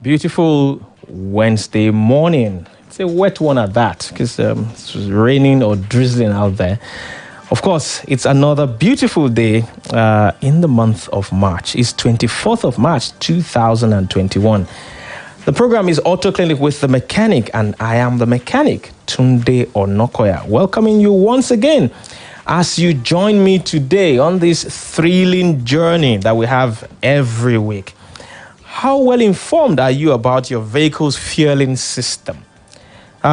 Beautiful Wednesday morning. It's a wet one at that because it's raining or drizzling out there. Of course, it's another beautiful day in the month of March. It's 24th of March, 2021. The program is Auto Clinic with the Mechanic, and I am the mechanic, Tunde Onakoya, welcoming you once again as you join me today on this thrilling journey that we have every week. How well informed are you about your vehicle's fueling system?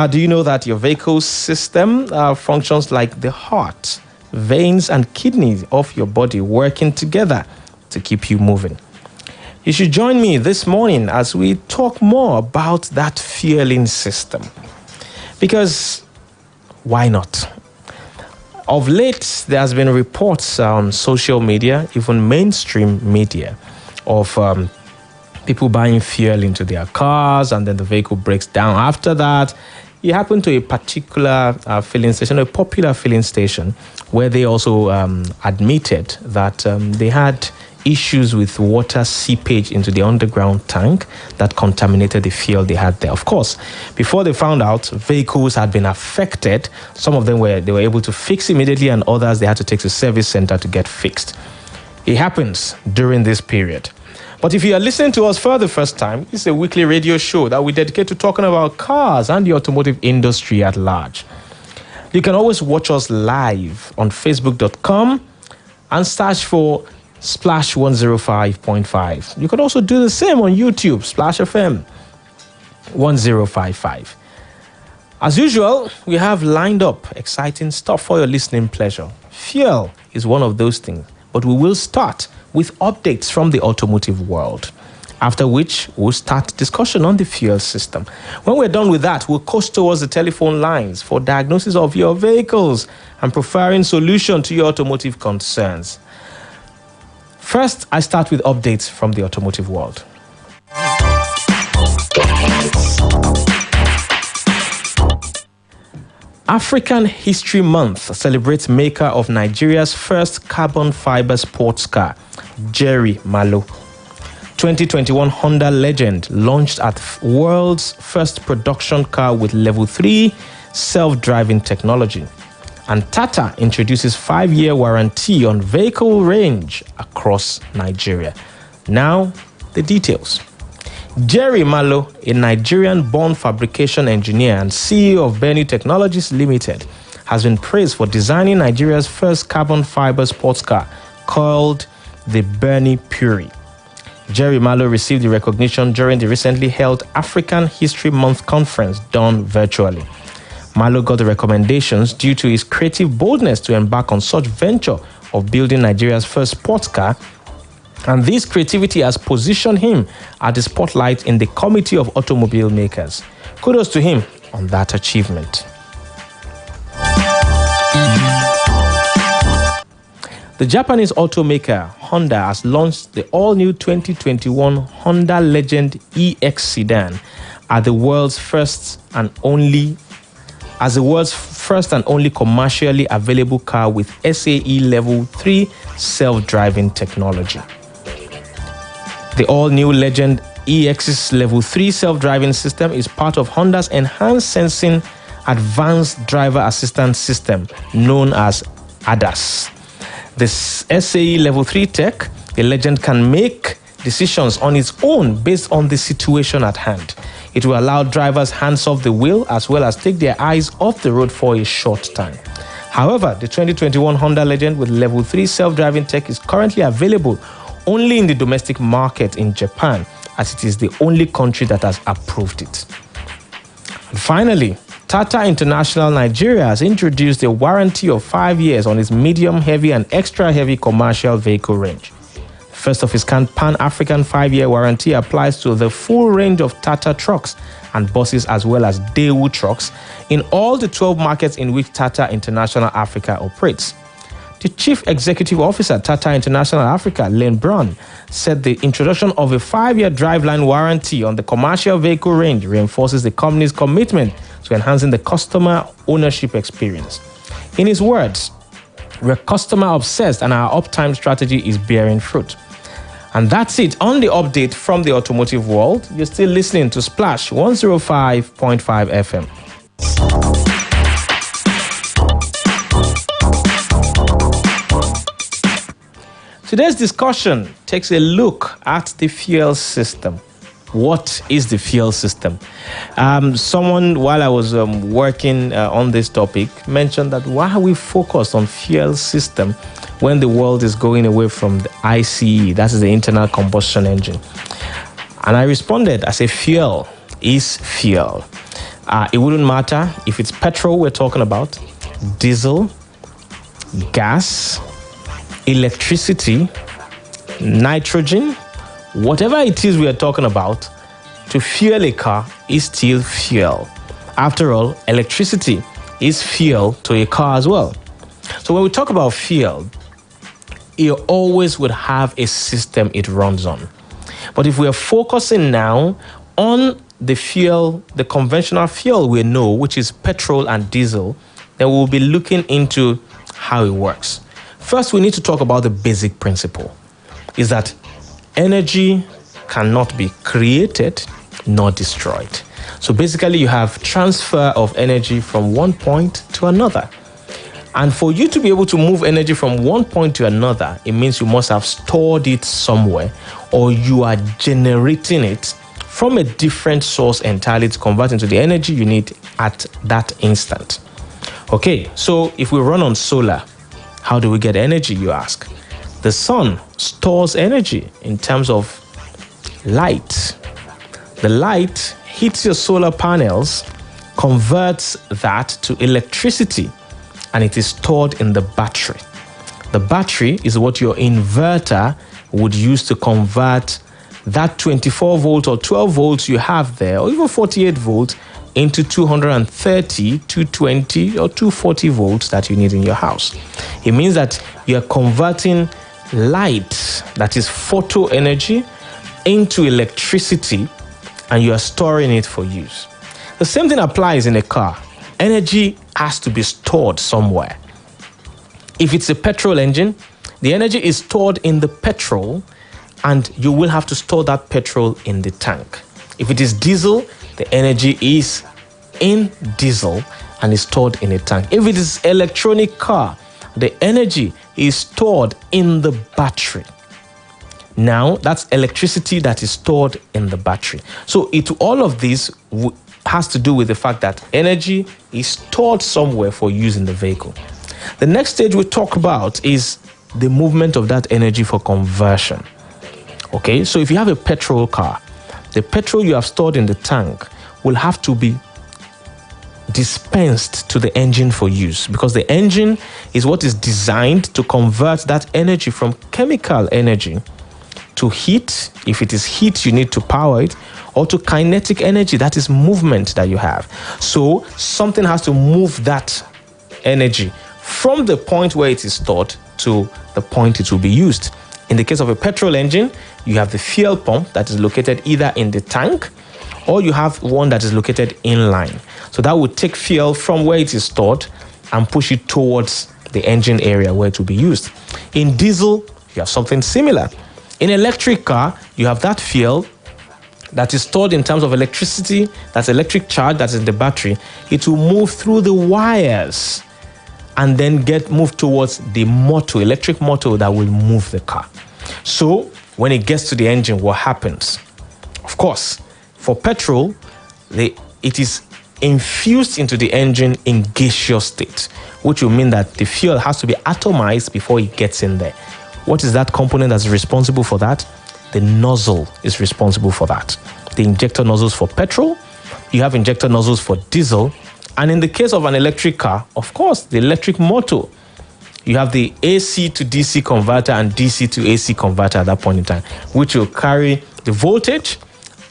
Do you know that your vehicle's system functions like the heart, veins, and kidneys of your body working together to keep you moving? You should join me this morning as we talk more about that fueling system. Because why not? Of late, there has been reports on social media, even mainstream media, of people buying fuel into their cars, and then the vehicle breaks down. After that, it happened to a particular filling station, a popular filling station, where they also admitted that they had issues with water seepage into the underground tank that contaminated the fuel they had there. Of course, before they found out, vehicles had been affected. Some of them they were able to fix immediately, and others they had to take to service center to get fixed. It happens during this period. But if you are listening to us for the first time, it's a weekly radio show that we dedicate to talking about cars and the automotive industry at large. You can always watch us live on Facebook.com and search for Splash 105.5. You can also do the same on YouTube, Splash FM 1055. As usual, we have lined up exciting stuff for your listening pleasure. Fuel is one of those things, but we will start with updates from the automotive world, after which we'll start discussion on the fuel system. When we're done with that, we'll coast towards the telephone lines for diagnosis of your vehicles and preferring solution to your automotive concerns. First, I start with updates from the automotive world. African History Month celebrates maker of Nigeria's first carbon fiber sports car, Jerry Malo. 2021 Honda Legend launched at world's first production car with level 3 self-driving technology. And Tata introduces 5-year warranty on vehicle range across Nigeria. Now, the details. Jerry Malo, a Nigerian-born fabrication engineer and CEO of Bernie Technologies Limited, has been praised for designing Nigeria's first carbon fiber sports car called the Bernie Puri. Jerry Malo received the recognition during the recently held African History Month conference done virtually. Malo got the recommendations due to his creative boldness to embark on such venture of building Nigeria's first sports car, and this creativity has positioned him at the spotlight in the Committee of Automobile Makers. Kudos to him on that achievement. The Japanese automaker Honda has launched the all-new 2021 Honda Legend EX sedan as the world's first and only commercially available car with SAE Level 3 self-driving technology. The all-new Legend EX's Level 3 self-driving system is part of Honda's Enhanced Sensing Advanced Driver Assistance System, known as ADAS. This SAE Level 3 tech, the Legend can make decisions on its own based on the situation at hand. It will allow drivers hands off the wheel as well as take their eyes off the road for a short time. However, the 2021 Honda Legend with Level 3 self-driving tech is currently available only in the domestic market in Japan, as it is the only country that has approved it. And finally, Tata International Nigeria has introduced a warranty of 5 years on its medium, heavy, and extra heavy commercial vehicle range. First of its kind Pan-African 5-year warranty applies to the full range of Tata trucks and buses, as well as Daewoo trucks in all the 12 markets in which Tata International Africa operates. The Chief Executive Officer, Tata International Africa, Lane Brown, said the introduction of a 5-year driveline warranty on the commercial vehicle range reinforces the company's commitment to enhancing the customer ownership experience. In his words, "We're customer obsessed and our uptime strategy is bearing fruit." And that's it on the update from the automotive world. You're still listening to Splash 105.5 FM. Today's discussion takes a look at the fuel system. What is the fuel system? Someone, while I was working on this topic, mentioned that why are we focused on fuel system when the world is going away from the ICE, that is the internal combustion engine? And I responded, I said, fuel is fuel. It wouldn't matter if it's petrol we're talking about, diesel, gas, electricity, nitrogen, whatever it is we are talking about, to fuel a car is still fuel. After all, electricity is fuel to a car as well. So when we talk about fuel, it always would have a system it runs on. But if we are focusing now on the fuel, the conventional fuel we know, which is petrol and diesel, then we'll be looking into how it works. First, we need to talk about the basic principle, is that energy cannot be created nor destroyed. So basically, you have transfer of energy from one point to another. And for you to be able to move energy from one point to another, it means you must have stored it somewhere, or you are generating it from a different source entirely to convert into the energy you need at that instant. Okay, so if we run on solar, how do we get energy, you ask? The sun stores energy in terms of light. The light hits your solar panels, converts that to electricity, and it is stored in the battery. The battery is what your inverter would use to convert that 24 volt or 12 volts you have there, or even 48 volts, into 230, 220, or 240 volts that you need in your house. It means that you are converting light, that is photo energy, into electricity, and you are storing it for use. The same thing applies in a car. Energy has to be stored somewhere. If it's a petrol engine, the energy is stored in the petrol, and you will have to store that petrol in the tank. If it is diesel, the energy is in diesel and is stored in a tank. If it is electronic car, the energy is stored in the battery. Now, that's electricity that is stored in the battery. So all of this has to do with the fact that energy is stored somewhere for use in the vehicle. The next stage we talk about is the movement of that energy for conversion. Okay, so if you have a petrol car, the petrol you have stored in the tank will have to be dispensed to the engine for use, because the engine is what is designed to convert that energy from chemical energy to heat. If it is heat, you need to power it, or to kinetic energy, that is movement that you have. So something has to move that energy from the point where it is stored to the point it will be used. In the case of a petrol engine, you have the fuel pump that is located either in the tank, or you have one that is located inline. So that would take fuel from where it is stored and push it towards the engine area where it will be used. In diesel, you have something similar. In electric car, you have that fuel that is stored in terms of electricity, that's electric charge that's in the battery. It will move through the wires and then get moved towards the motor, electric motor that will move the car. So when it gets to the engine, what happens? Of course, for petrol, it is infused into the engine in gaseous state, which will mean that the fuel has to be atomized before it gets in there. What is that component that's responsible for that? The nozzle is responsible for that. The injector nozzles for petrol, you have injector nozzles for diesel, and in the case of an electric car, of course, the electric motor, you have the AC to DC converter and DC to AC converter at that point in time, which will carry the voltage,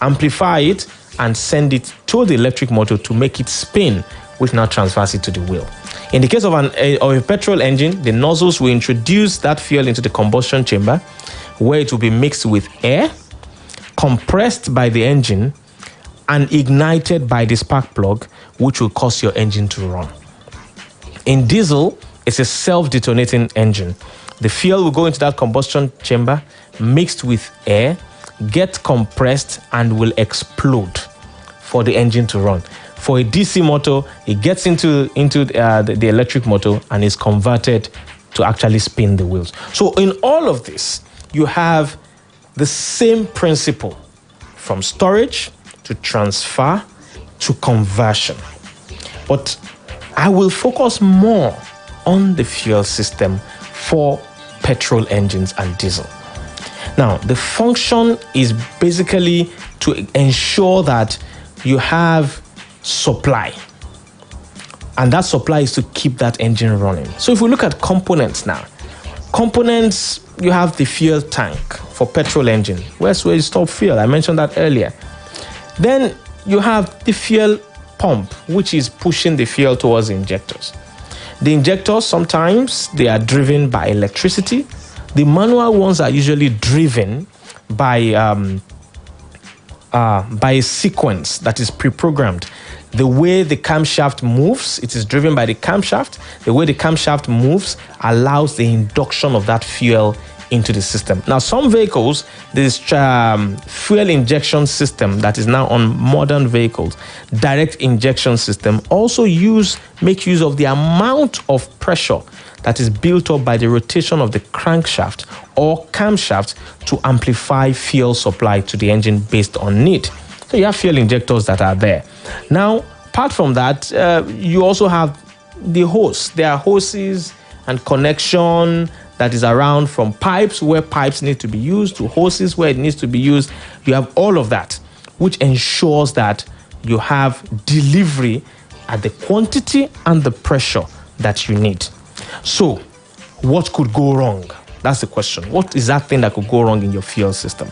amplify it, and send it to the electric motor to make it spin, which now transfers it to the wheel. In the case of a petrol engine, the nozzles will introduce that fuel into the combustion chamber, where it will be mixed with air, compressed by the engine, and ignited by the spark plug, which will cause your engine to run. In diesel, it's a self-detonating engine. The fuel will go into that combustion chamber, mixed with air, get compressed, and will explode for the engine to run. For a DC motor, it gets into the electric motor and is converted to actually spin the wheels. So in all of this, you have the same principle, from storage to transfer to conversion. But I will focus more on the fuel system for petrol engines and diesel. Now, the function is basically to ensure that you have supply, and that supply is to keep that engine running. So if we look at components now, you have the fuel tank for petrol engine. Where's where you store fuel? I mentioned that earlier. Then you have the fuel pump, which is pushing the fuel towards the injectors. The injectors, sometimes they are driven by electricity. The manual ones are usually driven by a sequence that is pre-programmed. The way the camshaft moves, it is driven by the camshaft. The way the camshaft moves allows the induction of that fuel into the system. Now, some vehicles, this fuel injection system that is now on modern vehicles, direct injection system, also make use of the amount of pressure that is built up by the rotation of the crankshaft or camshaft to amplify fuel supply to the engine based on need. So you have fuel injectors that are there. Now, apart from that, you also have the hose. There are hoses and connection that is around, from pipes where pipes need to be used to hoses where it needs to be used. You have all of that, which ensures that you have delivery at the quantity and the pressure that you need. So, what could go wrong? That's the question. What is that thing that could go wrong in your fuel system?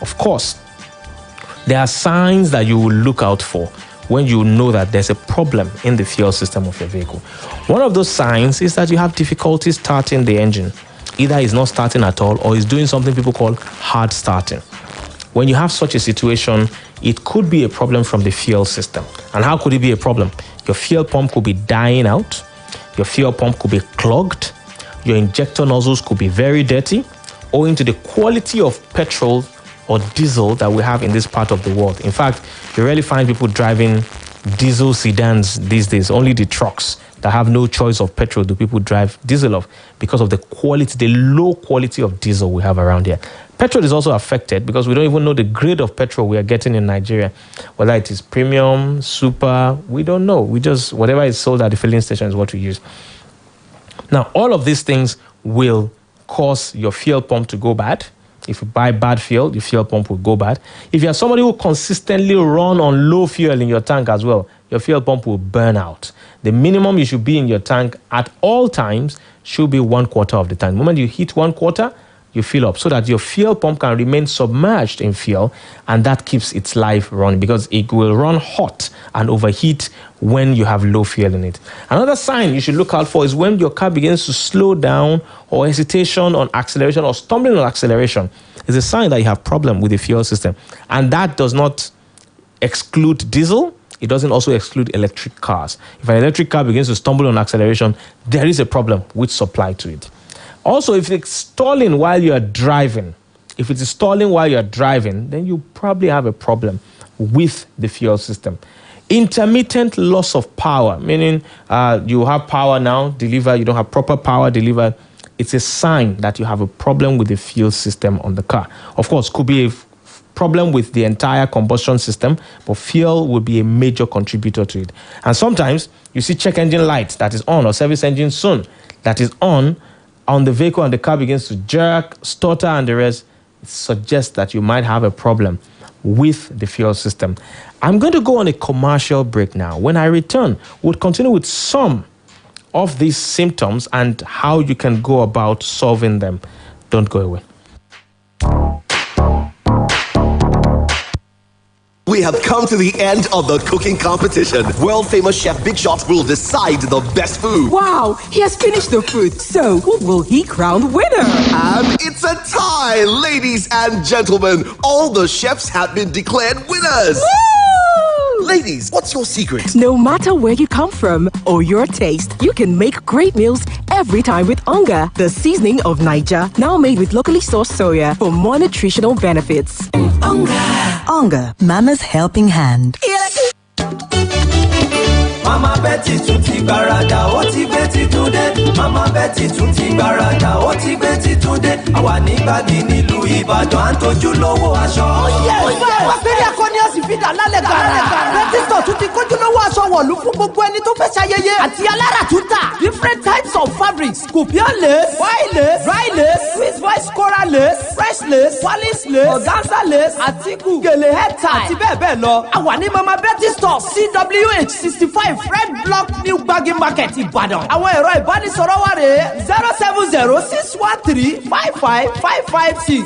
Of course, there are signs that you will look out for when you know that there's a problem in the fuel system of your vehicle. One of those signs is that you have difficulty starting the engine. Either it's not starting at all or it's doing something people call hard starting. When you have such a situation, it could be a problem from the fuel system. And how could it be a problem? Your fuel pump could be dying out. Your fuel pump could be clogged. Your injector nozzles could be very dirty, owing to the quality of petrol or diesel that we have in this part of the world. In fact, you rarely find people driving diesel sedans these days. Only the trucks that have no choice of petrol do people drive diesel of, because of the quality, the low quality of diesel we have around here. Petrol is also affected because we don't even know the grade of petrol we are getting in Nigeria. Whether it is premium, super, we don't know. We just, whatever is sold at the filling station is what we use. Now, all of these things will cause your fuel pump to go bad. If you buy bad fuel, the fuel pump will go bad. If you are somebody who consistently run on low fuel in your tank as well, your fuel pump will burn out. The minimum you should be in your tank at all times should be 1/4 of the tank. The moment you hit 1/4, you fill up so that your fuel pump can remain submerged in fuel, and that keeps its life running because it will run hot and overheat when you have low fuel in it. Another sign you should look out for is when your car begins to slow down or hesitation on acceleration or stumbling on acceleration. It's a sign that you have problem with the fuel system. And that does not exclude diesel. It doesn't also exclude electric cars. If an electric car begins to stumble on acceleration, there is a problem with supply to it. Also, if it's stalling while you're driving, then you probably have a problem with the fuel system. Intermittent loss of power, meaning you have power now delivered, you don't have proper power delivered. It's a sign that you have a problem with the fuel system on the car. Of course, could be a problem with the entire combustion system, but fuel will be a major contributor to it. And sometimes you see check engine light that is on, or service engine soon that is on the vehicle, and the car begins to jerk, stutter, and the rest. It suggests that you might have a problem with the fuel system. I'm going to go on a commercial break now. When I return, we'll continue with some of these symptoms and how you can go about solving them. Don't go away. we have come to the end of the cooking competition. World famous chef Big Shot will decide the best food. Wow, he has finished the food. So, who will he crown winner? And it's a tie, ladies and gentlemen. All the chefs have been declared winners. Woo! Ladies, what's your secret? No matter where you come from or your taste, you can make great meals every time with Onga, the seasoning of Niger, now made with locally sourced soya for more nutritional benefits. Onga, Mama's helping hand. Mama Betty tún ti gbàràdà, ó ti gbé ti Túndé. Mama Betty tún ti gbàràdà, ó ti gbé ti Túndé. Àwa ní Gbági nílùú Ìbàdàn, à ń tọ́jú lówó aṣọ. Àpẹẹrẹ akọni ọ̀sìn fi dà lálẹ́ gàrà. Betty Store tún ti kójú lówó aṣọ wọ̀lú fún gbogbo ẹni tó fẹ́ ṣayẹyẹ. Àti alára tún tà. Different types of fabrics. Scorpion lace, wide lace, dry lace, Swiss voice coral lace, fresh lace, Wallis lace, organza lace, àtíkù, gèlè head tie. Àti bẹ́ẹ̀ bẹ́ẹ̀ lọ. Àwa ní Mama Betty Store CWH 65 Fred Block New Gbági Market Ìbàdàn. Àwọn ẹ̀rọ ìbánisọ̀rọ̀ wa rèé 070-613-55556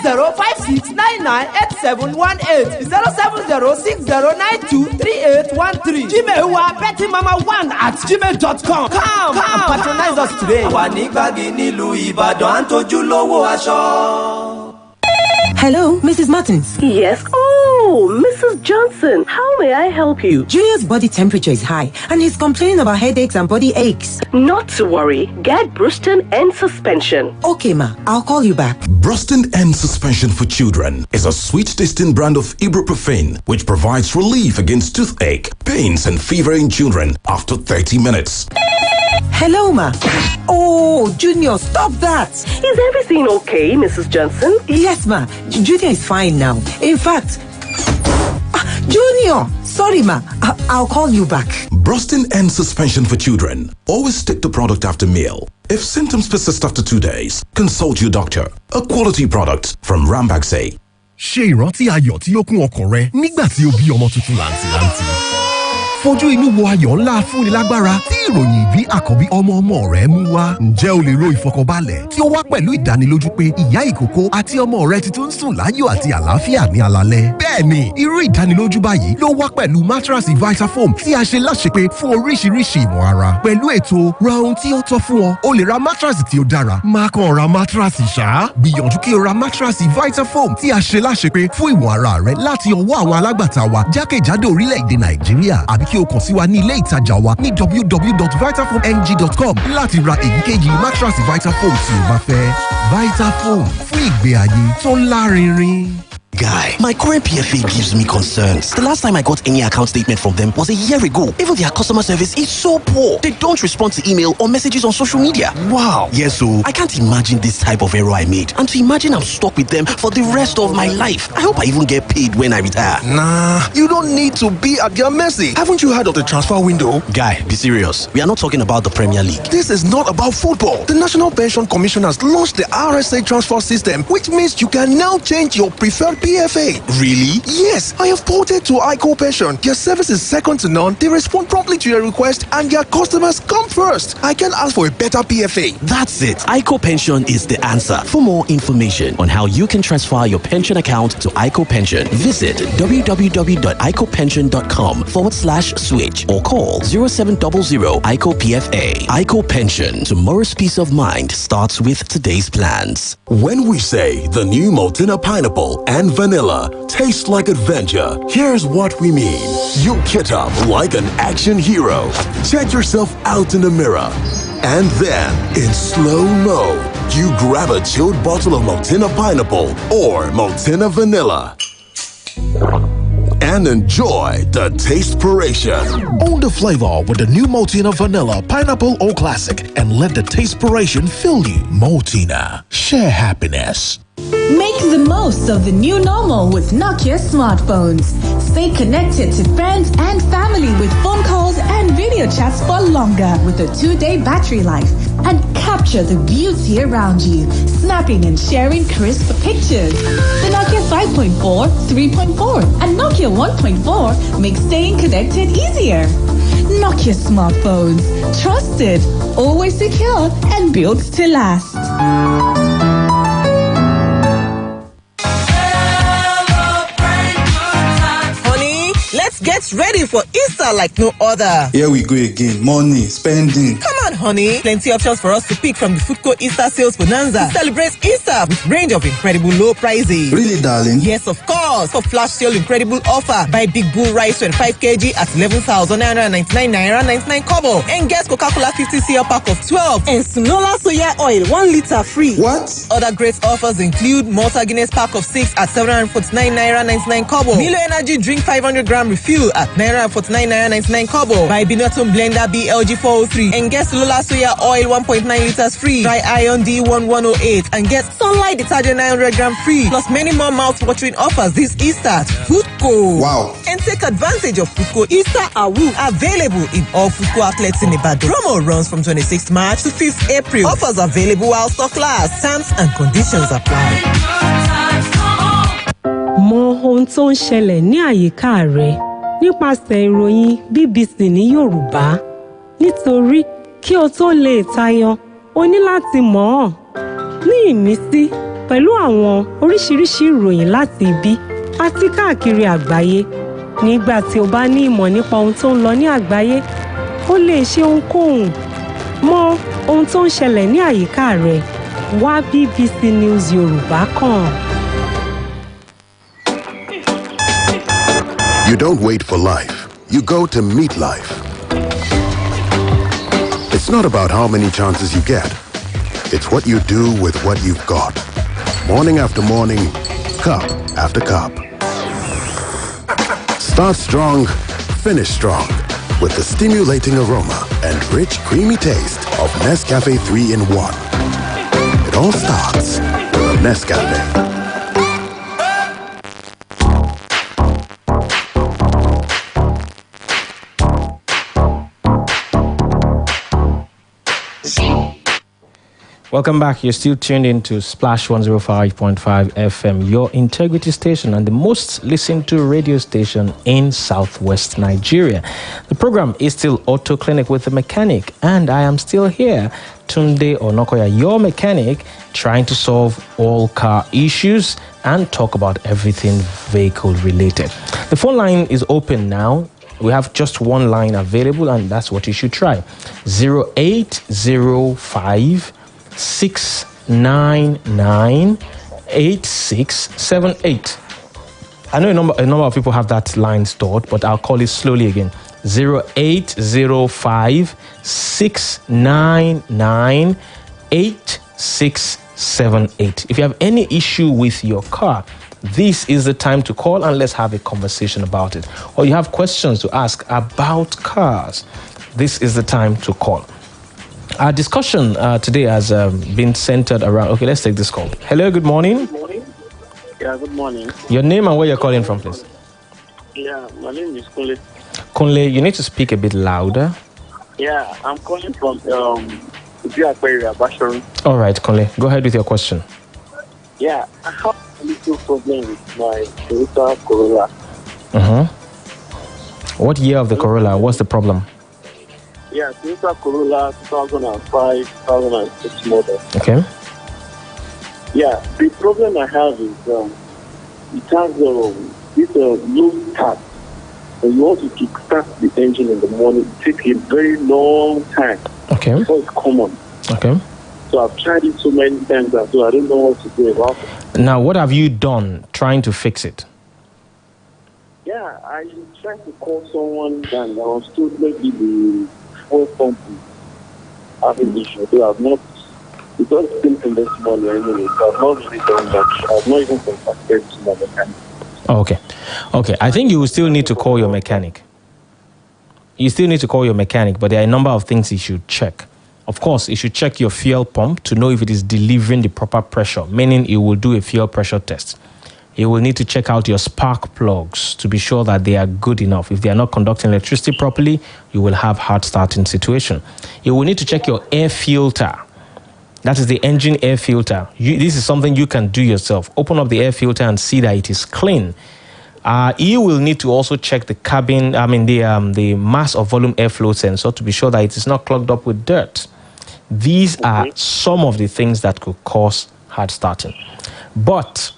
080-5699-8718 070-6092-3813. Gmail wa bettymama1@gmail.com. Come and patronize us today. Àwa ní Gbági nílùú Ìbàdàn, à ń tọ́jú lówó aṣọ. Hello, Mrs. Martins. Yes. Oh, Mrs. Johnson, how may I help you? Junior's body temperature is high and he's complaining about headaches and body aches. Not to worry. Get Bruston and suspension. Okay, ma. I'll call you back. Bruston and Suspension for Children is a sweet-tasting brand of ibuprofen which provides relief against toothache, pains, and fever in children after 30 minutes. Hello, ma. Oh, Junior, stop that. Is everything okay, Mrs. Johnson? Yes, ma. Junior is fine now. In fact, Junior, sorry, ma. I'll call you back. Brustin and Suspension for Children. Always take the product after meal. If symptoms persist after 2 days, consult your doctor. A quality product from Rambaxay. Ṣe ìrántí ayọ̀ tí ó kún ọkàn rẹ nígbà tí o bí ọmọ tuntun làǹtìlanti. Fojú inú wo ayọ̀ ńlá fúnni lágbára tí ìròyìn ìbí àkọ́bí ọmọ rẹ mú wá. Ǹjẹ́ o lè ro ìfọkànbalẹ̀ tí ó wá pẹ̀lú ìdánilójú pé ìyá ìkókó àti ọmọ rẹ ti tún sùn láyọ̀ àti àlàáfíà ní alalẹ́? Bẹ́ẹ̀ni, irú ìdánilójú báyìí ló wá pẹ̀lú mátrasì Vitafoam tí a ṣe láṣepé fún oríṣiríṣi ìwọ̀n ara. Pẹ̀lú ètò ra ohun tí ó tọ́ fún ọ, o lè ra mátrasì tí ó dára. Má kàn ra mátrasì ṣá. Gbìyànjú kí o ra mátrasì Vitafoam tí a ṣe láṣepé fún ìwọ̀n ara rẹ láti ọwọ́ àwọn alágbàtà wa jákèjádò orílẹ̀-èdè Nàìjíríà, àbí kí o kàn sí wa ní ilé ìtajà wa ní www.vitafoamng.com láti ra èyíkéyìí mátrasì Vitafoam tí o bá fẹ́. Vitafoam fún ìgbé ayé tó lárinrin. Guy, my current PFA gives me concerns. The last time I got any account statement from them was a year ago. Even their customer service is so poor. They don't respond to email or messages on social media. Wow. Yes, so I can't imagine this type of error I made. And to imagine I'm stuck with them for the rest of my life. I hope I even get paid when I retire. Nah, you don't need to be at their mercy. Haven't you heard of the transfer window? Guy, be serious. We are not talking about the Premier League. This is not about football. The National Pension Commission has launched the RSA transfer system, which means you can now change your preferred PFA. Really? Yes, I have ported to ICO Pension. Their service is second to none. They respond promptly to your request and their customers come first. I can ask for a better PFA. That's it. ICO Pension is the answer. For more information on how you can transfer your pension account to ICO Pension, visit www.icopension.com/switch or call 0700 ICO PFA. ICO Pension. Tomorrow's peace of mind starts with today's plans. When we say the new Maltina pineapple and vanilla taste like adventure, here's what we mean. You kit up like an action hero. Check yourself out in the mirror. And then, in slow-mo, you grab a chilled bottle of Maltina pineapple or Maltina vanilla and enjoy the tastespiration. Own the flavor with the new Maltina Vanilla, Pineapple or Classic, and let the tastespiration fill you. Maltina, share happiness. Make the most of the new normal with Nokia smartphones. Stay connected to friends and family with phone calls and video chats for longer with a 2-day battery life. And capture the beauty around you, snapping and sharing crisp pictures. The Nokia 5.4, 3.4, and Nokia 1.4 make staying connected easier. Nokia smartphones. Trusted, always secure, and built to last. Get ready for Easter like no other. Here we go again. Money, spending. Come on, honey. Plenty options for us to pick from the Foodco Easter Sales Bonanza. Celebrate Easter with range of incredible low prices. Really, darling? Yes, of course. For flash sale incredible offer. Buy Big Bull Rice 25 kg at 11,999 naira 99 kobo. And get Coca-Cola 50 cl pack of 12. And Sunola Soya Oil 1 liter free. What? Other great offers include Malta Guinness pack of 6 at 749 naira 99 kobo. Milo Energy drink 500 gram refill at naira 49 naira 99 kobo. Buy Binotton Blender BLG 403 and get Lola Soya Oil 1.9 liters free. Try Iron D1 108 and get Sunlight Detergent 900 gram free. Plus many more mouth-watering offers this Easter at Foodco. Wow. And take advantage of Foodco Easter Awu, available in all Foodco outlets in Ibadan. Promo runs from 26th March to 5th April. Offers available while stock lasts. Terms and conditions apply. Mọ ohun tó ń ṣẹlẹ̀ ní àyíká rẹ nípasẹ̀ ìròyìn BBC ní Yorùbá. Nítorí kí o tó lè tayọ, o ní láti mọ̀ ọ́n. Ní ìmísí pẹ̀lú àwọn oríṣiríṣi ìròyìn láti ibi àti káàkiri àgbáyé. Nígbà tí o bá ní ìmọ̀ nípa ohun tó ń lọ ní àgbáyé, o lè ṣe ohunkóhun. Mọ ohun tó ń ṣẹlẹ̀ ní àyíká rẹ. Wá BBC News Yorùbá kàn. You don't wait for life. You go to meet life. It's not about how many chances you get. It's what you do with what you've got. Morning after morning, cup after cup. Start strong, finish strong. With the stimulating aroma and rich, creamy taste of Nescafe 3-in-1. It all starts with Nescafe. Welcome back. You're still tuned in to Splash 105.5 FM, your integrity station and the most listened to radio station in Southwest Nigeria. The program is still Auto Clinic with the Mechanic, and I am still here, Tunde Onakoya, your mechanic, trying to solve all car issues and talk about everything vehicle related. The phone line is open now. We have just one line available, and that's what you should try. 0805 699-8678. I know a number of people have that line stored, but I'll call it slowly again. 0805 699-8678. If you have any issue with your car, this is the time to call and let's have a conversation about it. Or you have questions to ask about cars, this is the time to call. Our discussion today has been centered around... Okay, let's take this call. Hello, good morning. Good morning. Yeah, good morning. Your name and where you're calling from, please. Yeah, my name is Kunle. Kunle, you need to speak a bit louder. Yeah, I'm calling from Basharu. All right, Kunle, go ahead with your question. Yeah, I have a little problem with my Toyota Corolla. What year of the Corolla? What's the problem? Yeah, Toyota Corolla 2005, 2006 model. Okay. Yeah, the problem I have is it has this low start. When you want to kickstart the engine in the morning, it takes a very long time. Okay. Before it's common. Okay. So I've tried it so many times, so I don't know what to do about it. Now, what have you done trying to fix it? Yeah, I tried to call someone and I was told maybe the fuel pump is having issues. So I've not, because it's still in this morning anyway, so I've not really done much. I've not even contacted my mechanic. Okay. I think you will still need to call your mechanic. You still need to call your mechanic, but there are a number of things you should check. Of course, you should check your fuel pump to know if it is delivering the proper pressure, meaning you will do a fuel pressure test. You will need to check out your spark plugs to be sure that they are good enough. If they are not conducting electricity properly, you will have hard starting situation. You will need to check your air filter. That is the engine air filter. This is something you can do yourself. Open up the air filter and see that it is clean. You will need to also check the cabin, the mass of volume airflow sensor to be sure that it is not clogged up with dirt. These are some of the things that could cause hard starting. But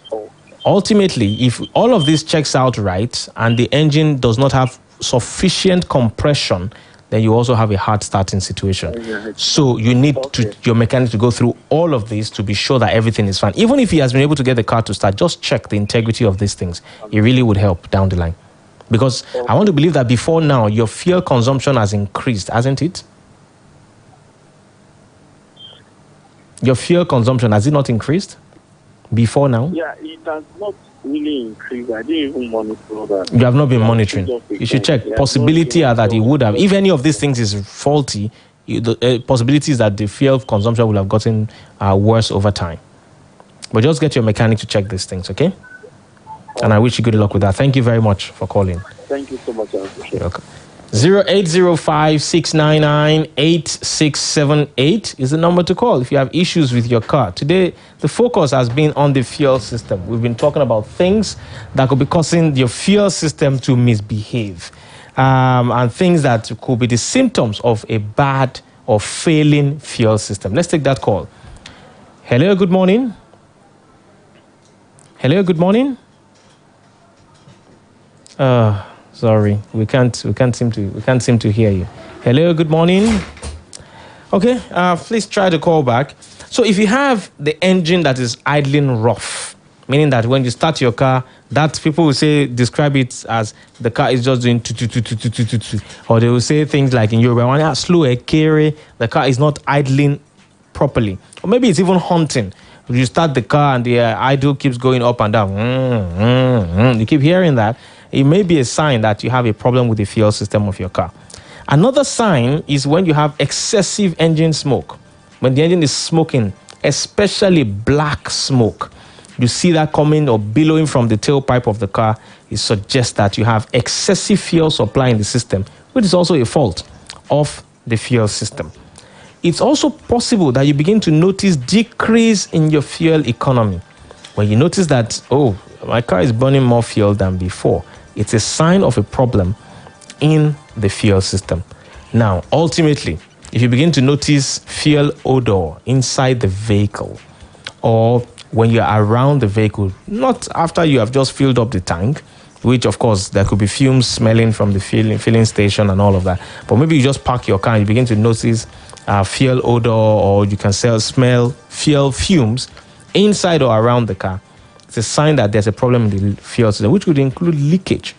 ultimately, if all of this checks out right and the engine does not have sufficient compression, then you also have a hard starting situation. So you need your mechanic to go through all of this to be sure that everything is fine. Even if he has been able to get the car to start, just check the integrity of these things. It really would help down the line. Because I want to believe that before now, your fuel consumption has increased, hasn't it? Your fuel consumption, has it not increased before now? Yeah, it has not really increased. I didn't even monitor that. You have not been monitoring. You should check. Possibility are that it would have. If any of these things is faulty, the possibility is that the fuel consumption will have gotten worse over time. But just get your mechanic to check these things, okay? And I wish you good luck with that. Thank you very much for calling. Thank you so much. I appreciate it. You're welcome. 0805-699-8678 is the number to call if you have issues with your car. Today, the focus has been on the fuel system. We've been talking about things that could be causing your fuel system to misbehave, and things that could be the symptoms of a bad or failing fuel system. Let's take that call. Hello, good morning. Hello, good morning. Sorry, we can't seem to hear you. Hello, good morning. Okay, please try to call back. So if you have the engine that is idling rough, meaning that when you start your car, that people will say, describe it as the car is just doing or they will say things like in Yoruba, when slow carry, the car is not idling properly, or maybe it's even hunting. You start the car and the idle keeps going up and down. You keep hearing that. It may be a sign that you have a problem with the fuel system of your car. Another sign is when you have excessive engine smoke. When the engine is smoking, especially black smoke, you see that coming or billowing from the tailpipe of the car, it suggests that you have excessive fuel supply in the system, which is also a fault of the fuel system. It's also possible that you begin to notice decrease in your fuel economy. When you notice that, oh, my car is burning more fuel than before, it's a sign of a problem in the fuel system. Now, ultimately, if you begin to notice fuel odor inside the vehicle, or when you're around the vehicle, not after you have just filled up the tank, which of course there could be fumes smelling from the filling station and all of that, but maybe you just park your car and you begin to notice fuel odor, or you can smell fuel fumes inside or around the car. It's a sign that there's a problem in the fuel system, which could include leakage.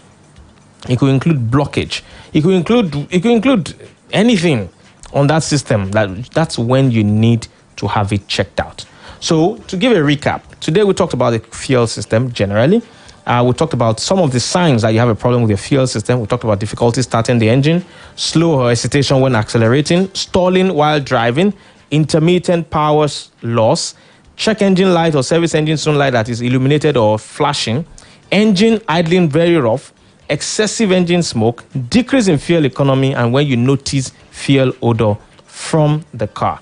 It could include blockage. It could include anything on that system. That's when you need to have it checked out. So to give a recap, today we talked about the fuel system generally. We talked about some of the signs that you have a problem with your fuel system. We talked about difficulty starting the engine, slow or hesitation when accelerating, stalling while driving, intermittent power loss, check engine light or service engine soon light that is illuminated or flashing, engine idling very rough, excessive engine smoke, decrease in fuel economy, and when you notice fuel odor from the car.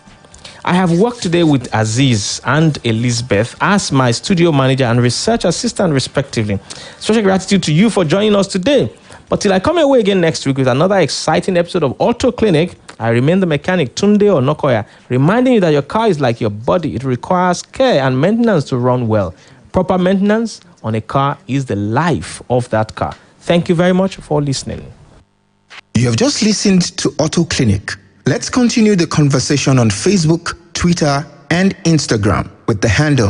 I have worked today with Aziz and Elizabeth as my studio manager and research assistant respectively. Special gratitude to you for joining us today. But till I come away again next week with another exciting episode of Auto Clinic, I remain the mechanic Tunde Onakoya, reminding you that your car is like your body. It requires care and maintenance to run well. Proper maintenance on a car is the life of that car. Thank you very much for listening. You have just listened to Auto Clinic. Let's continue the conversation on Facebook, Twitter, and Instagram with the handle